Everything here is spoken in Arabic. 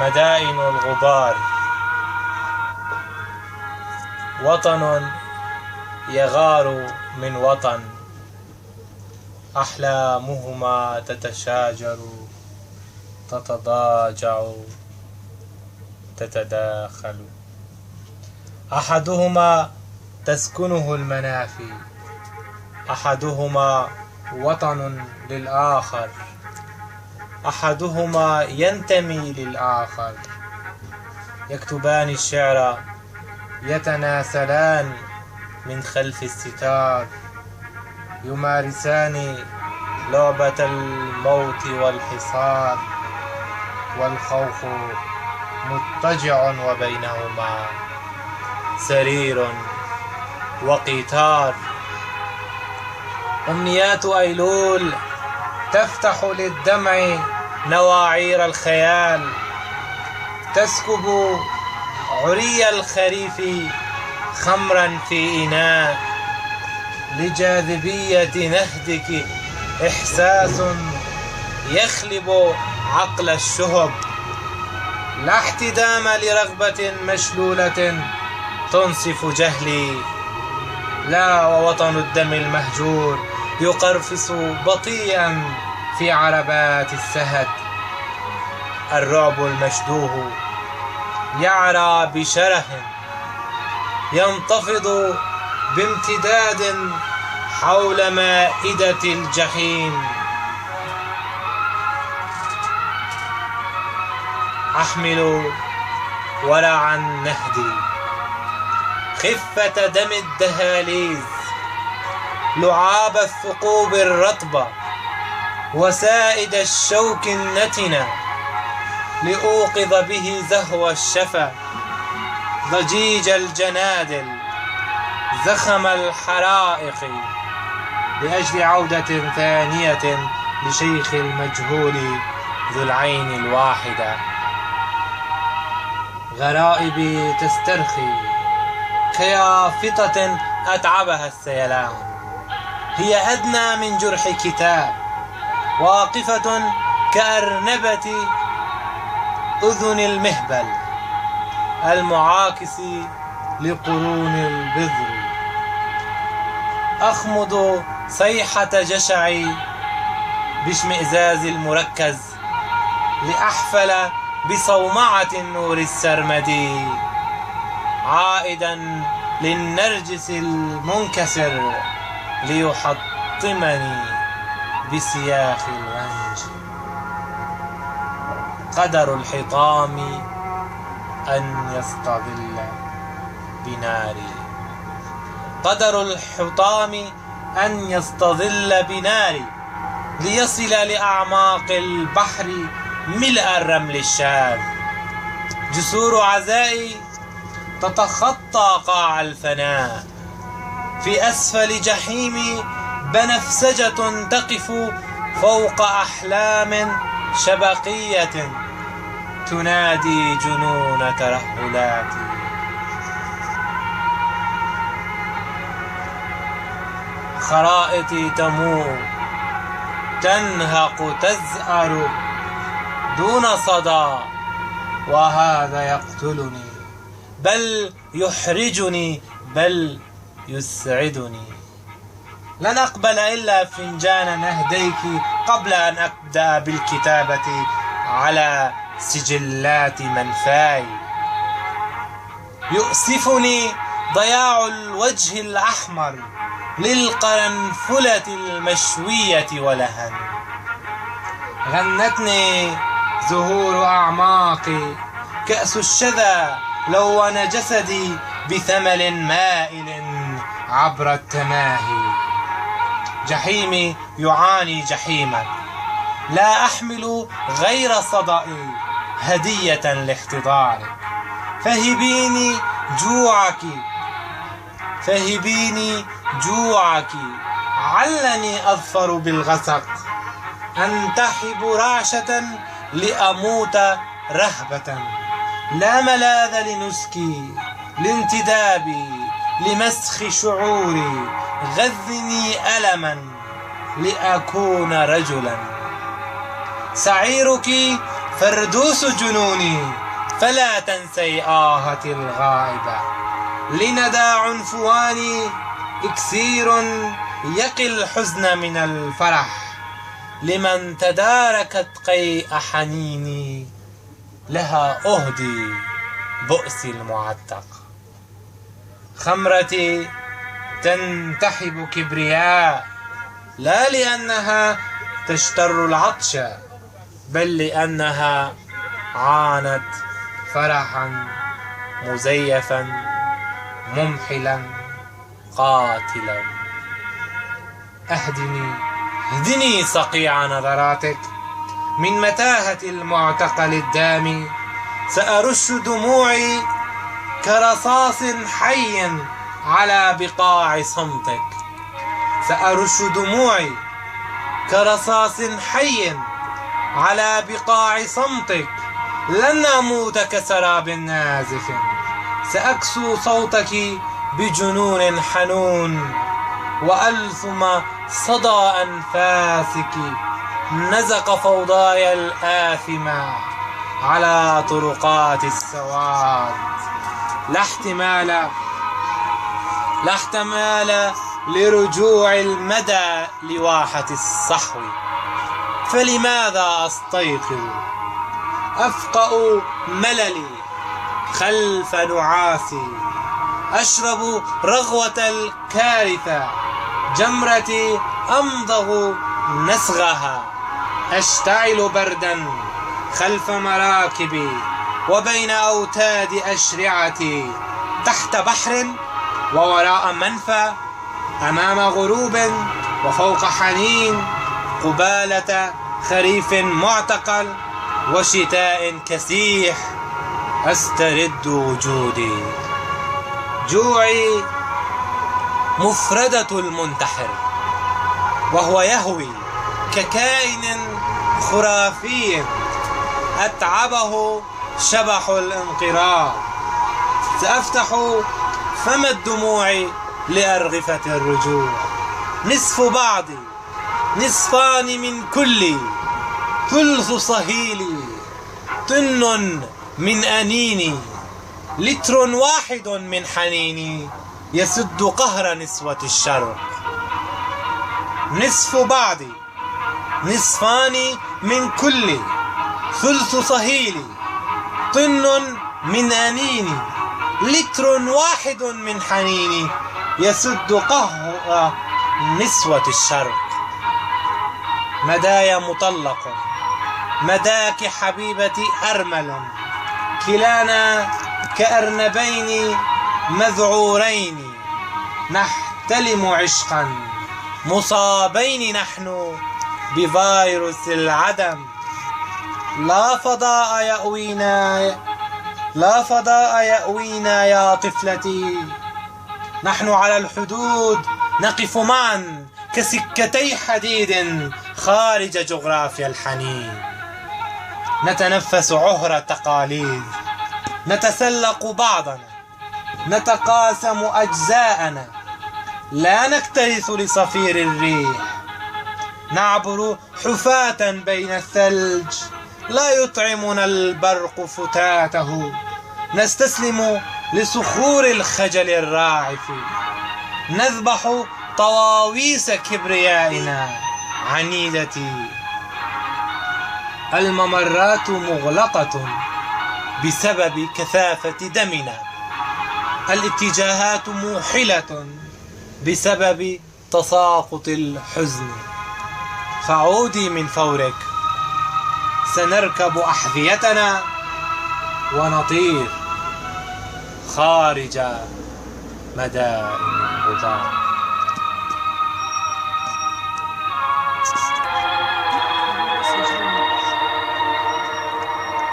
مدائن الغبار، وطن يغار من وطن، أحلامهما تتشاجر، تتضاجع، تتداخل. أحدهما تسكنه المنافي، أحدهما وطن للآخر، أحدهما ينتمي للآخر. يكتبان الشعر، يتناسلان من خلف الستار، يمارسان لعبة الموت والحصار، والخوف مضطجع وبينهما سرير وقيثار. أمنيات أيلول تفتح للدمع نواعير الخيال، تسكب عري الخريف خمرا في إناء. لجاذبية نهدك إحساس يخلب عقل الشهب، لا احتدام لرغبة مشلولة تنصف جهلي. لا، ووطن الدم المهجور يقرفص بطيئا في عربات السهد. الرعب المشدوه يعرى بشره، ينتفض بامتداد حول مائدة الجحيم. أحمل ورعا نهدي، خفة دم الدهاليز، لعاب الثقوب الرطبة، وسائد الشوك النتنة، لأوقظ به زهو الشفا، ضجيج الجنادل، زخم الحرائق، لأجل عودة ثانية لشيخ المجهول ذو العين الواحدة. غرائبي تسترخي كيافطة أتعبها السيلان، هي أدنى من جرح كتاب، واقفة كأرنبة أذن المهبل المعاكس لقرون البذر. أخمد صيحة جشعي باشمئزاز المركز، لأحفل بصومعة النور السرمدي، عائدا للنرجس المنكسر ليحطمني بسياخ الغنج. قدر الحطام أن يستظل بناري، قدر الحطام أن يستظل بناري، ليصل لأعماق البحر ملء الرمل الشاذ. جسور عزائي تتخطى قاع الفناء، في أسفل جحيمي بنفسجة تقف فوق أحلام شبقية تنادي جنون ترهلاتي. خرائطي تموء، تنهق، تزأر دون صدى، وهذا يقتلني بل يحرجني بل يسعدني. لن أقبل إلا فنجان نهديك قبل أن أبدأ بالكتابة على سجلات منفاي. يؤسفني ضياع الوجه الأحمر للقرنفلة المشوية ولهن. غنتني زهور أعماقي، كأس الشذا لون جسدي بثمل مائل عبر التماهي. جحيمي يعاني جحيما، لا أحمل غير صدئي هدية لاحتضارك. فهبيني جوعك، فهبيني جوعك، علني أظفر بالغسق، أنتحب رعشة لأموت رهبة. لا ملاذ لنسكي، لانتدابي، لمسخ شعوري. غذني ألما لأكون رجلا. سعيرك فردوس جنوني فلا تنسي آهتي الغائبة. لندى عنفواني إكسير يقي الحزن من الفرح. لمن تداركت قيء حنيني لها أهدي بؤسي المعتق. خمرتي تنتحب كبرياء لا لأنها تشتر العطش بل لأنها عانت فرحا مزيفا ممحلا قاتلا. اهدني صقيع نظراتك من متاهة المعتقل الدامي. سأرش دموعي كرصاص حي على بقاع صمتك. سأرش دموعي كرصاص حي على بقاع صمتك. لن أموت كسراب نازف. سأكسو صوتك بجنون حنون وألثم صدى أنفاسك. نزق فوضاي الآثمة على طرقات السواد. لا احتمال لرجوع المدى لواحة الصحو. فلماذا أستيقظ أفقأ مللي خلف نعاسي. أشرب رغوة الكارثة جمرتي أمضغ نسغها. أشتعل بردا خلف مراكبي وبين أوتاد أشرعتي. تحت بحر ووراء منفى أمام غروب وفوق حنين. قبالة خريف معتقل وشتاء كسيح أسترد وجودي. جوعي مفردة المنتحر وهو يهوي ككائن خرافي أتعبه شبح الانقراض. سأفتح فم الدموع لأرغفة الرجوع. نصف بعضي نصفان من كلي. ثلث صهيلي طن من أنيني. لتر واحد من حنيني يسد قهر نسوة الشرق. نصف بعضي نصفان من كلي. ثلث صهيلي طن من أنيني. لتر واحد من حنيني يسد قهر نسوة الشرق. مداي مطلق مداك حبيبتي أرمل. كلانا كأرنبين مذعورين نحتلم عشقا. مصابين نحن بفيروس العدم. لا فضاء يأوينا يا طفلتي. نحن على الحدود نقف معا كسكتي حديد خارج جغرافيا الحنين. نتنفس عهر التقاليد. نتسلق بعضنا. نتقاسم أجزاءنا. لا نكترث لصفير الريح. نعبر حفاة بين الثلج. لا يطعمنا البرق فتاته. نستسلم لصخور الخجل الراعف. نذبح طواويس كبريائنا. عنيدتي الممرات مغلقة بسبب كثافة دمنا. الاتجاهات موحلة بسبب تساقط الحزن. فعودي من فورك. سنركب أحذيتنا ونطير خارج مدائن الغبار.